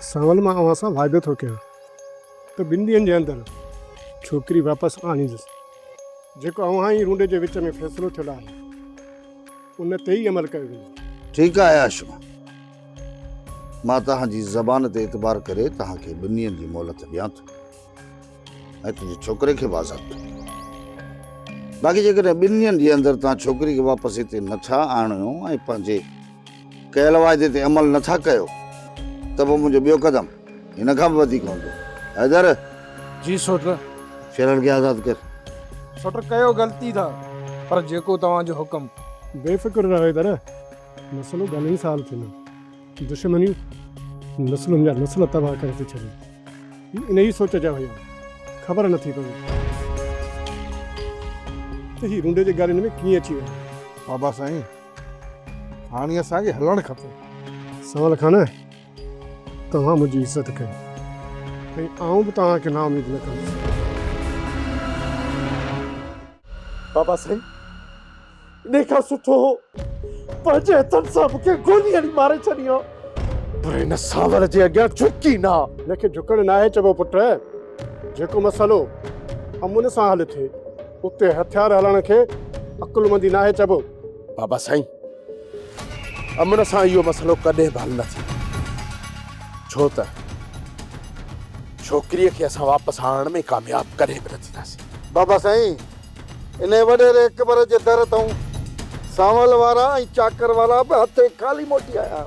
सावल मां अवां सां वाइदो थो कयां त 2 ॾींहंनि जे अंदरि छोकिरी वापसि आणींदुसि। जेको अव्हां ई रूंडे जे विच में फ़ैसिलो थियल आहे उन ते ई अमल कयो वेंदो। ठीकु आहे आशो, मां तव्हांजी ज़बान ते एतबार करे तव्हांखे 2 ॾींहंनि जी मोहलत ॾियां थो ऐं तुंहिंजे छोकिरे खे बि आज़ादु थो। बाक़ी जेकॾहिं 2 ॾींहंनि जे अंदरि तव्हां छोकिरी खे वापसि हिते नथा आणियो ऐं पंहिंजे कयल वाइदे ते अमल नथा कयो त पोइ मुंहिंजो ॿियो क़दम हिन खां बि वधीक हूंदो। हैदर, जी सोटर। शेरन खे आज़ादु कर। सोटर कयो ग़लती था, पर जेको तव्हांजो हुकुम। बेफ़िक्र रहो दर, मसलो घणई साल थींदो। दुश्मनियूं नस्लुनि जा नस्ल तबाह करे थी छॾनि। इन ई सोच जा हुया, ख़बर नथी पवे त ही रूंडे जे ॻाल्हियुनि में कीअं अची वियो। बाबा साईं, हाणे असांखे हलणु खपे। सवाल खान तव्हां मुंहिंजी इज़त कई ऐं आऊं बि तव्हांखे ना उमेद न कंदुसि। बाबा साईं, इन खां सुठो हो पंहिंजे हथनि सां मूंखे गोली हणी मारे छॾियो, पर हिन सावल जे अॻियां झुकी ना। हिनखे झुकण न आहे चइबो पुट। जेको मसलो अमुन सां हल थिए उते हथियार हलण खे अकुलमंदी न आहे चइबो। बाबा साईं, अमन सां इहो मसलो कॾहिं बि हल न थींदो, छो त छोकिरीअ खे असां वापसि आणण में कामयाब कॾहिं बि न थींदासीं। बाबा साईं, इन वॾेरे अकबर जे दर तां सावल वारा ऐं चाकर वारा बि हथे खाली मोटी आया।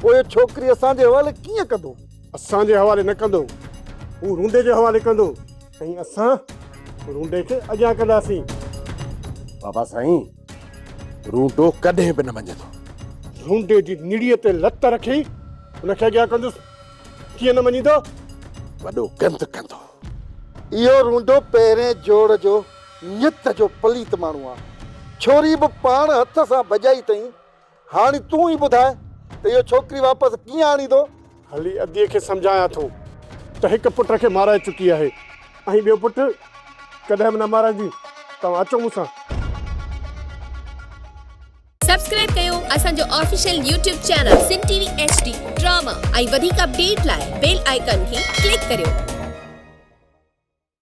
पोइ छोकिरी असांजे हवाले कीअं कंदो? असांजे हवाले न कंदो, हू रूंडे जे हवाले कंदो ऐं असां रूंडे खे अॻियां कंदासीं। बाबा साईं, रूंडो कॾहिं बि न मञंदो। रूंडे जी निड़ीअ ते लत रखी हुनखे अॻियां कंदुसि, कीअं न मञींदो? वॾो गंद कंदो। इहो रूंडो पहिरें जोड़ जो नित जो पलीत माण्हू आहे। छोरी बि पाण हथ सां भॼाई अथई। हाणे तूं ई ॿुधाए त इहो छोकिरी वापसि कीअं आणींदो? हली अधीअ खे सम्झायां थो त हिकु पुट खे माराए चुकी आहे ऐं ॿियो पुटु कॾहिं बि न माराईंदी। तव्हां अचो मूंसां। सब्सक्राइब कयो असांजो official YouTube channel Sindh TV HD drama ऐं वधीक अपडेट लाइ बेल आइकन खे क्लिक करियो।